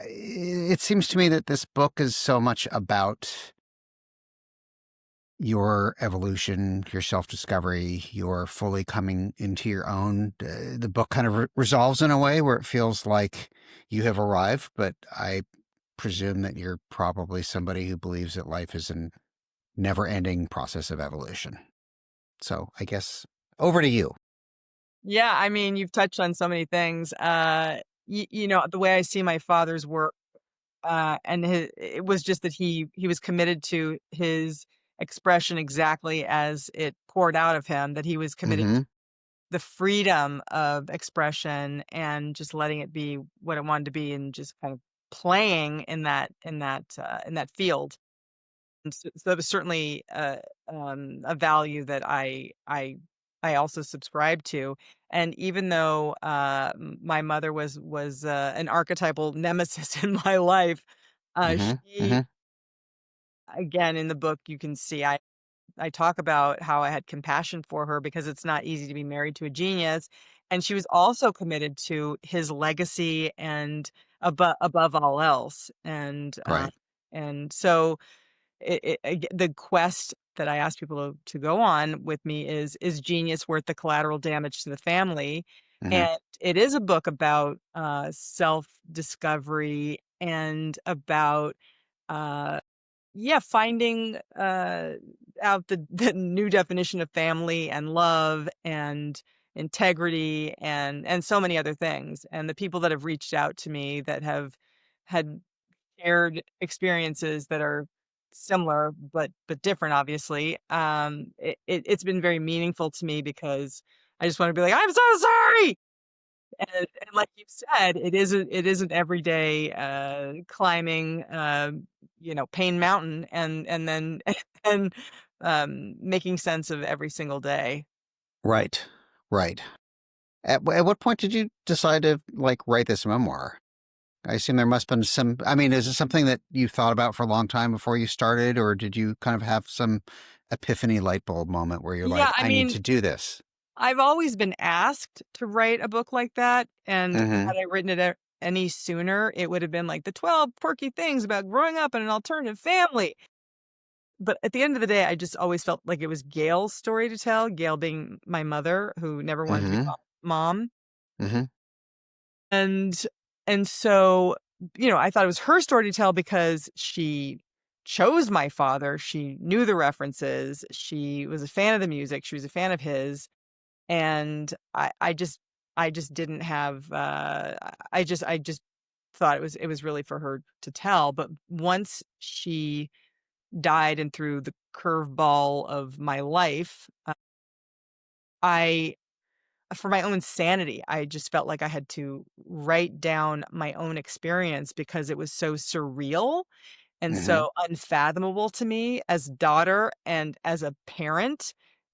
it seems to me that this book is so much about your evolution, your self-discovery, your fully coming into your own. The book kind of resolves in a way where it feels like you have arrived, but I presume that you're probably somebody who believes that life is a never-ending process of evolution. So I guess over to you. Yeah, I mean, you've touched on so many things. The way I see my father's work, and it was just that he was committed to his expression exactly as it poured out of him, that he was committed to Hmm. the freedom of expression and just letting it be what it wanted to be and just kind of playing in that field. And so that was certainly a value that I also subscribe to. And even though my mother was an archetypal nemesis in my life, Hmm. she Hmm. again in the book you can see I talk about how I had compassion for her because it's not easy to be married to a genius, and she was also committed to his legacy and above all else. Right. And so the quest that I ask people to go on with me is genius worth the collateral damage to the family? Hmm. And it is a book about self-discovery and about uh, yeah, finding out the new definition of family and love and integrity and so many other things. And the people that have reached out to me that have had shared experiences that are similar but different, obviously. It's been very meaningful to me because I just want to be like, I'm so sorry. And like you said, it isn't everyday climbing, Pain Mountain, and then and making sense of every single day. Right. Right. At what point did you decide to like write this memoir? I assume there must have been some. I mean, is it something that you thought about for a long time before you started, or did you kind of have some epiphany light bulb moment where you're Yeah, like, I I need mean, to do this? I've always been asked to write a book like that, and Hmm. had I written it any sooner, it would have been like the 12 quirky things about growing up in an alternative family. But at the end of the day, I just always felt like it was Gail's story to tell, Gail being my mother who never wanted to be Hmm. mom. Hmm. And and so, I thought it was her story to tell because she chose my father, she knew the references, she was a fan of the music, she was a fan of his, and I just didn't have, I just thought it was really for her to tell. But once she died and threw the curveball of my life, I for my own sanity, I just felt like I had to write down my own experience because it was so surreal and Hmm. so unfathomable to me as daughter and as a parent.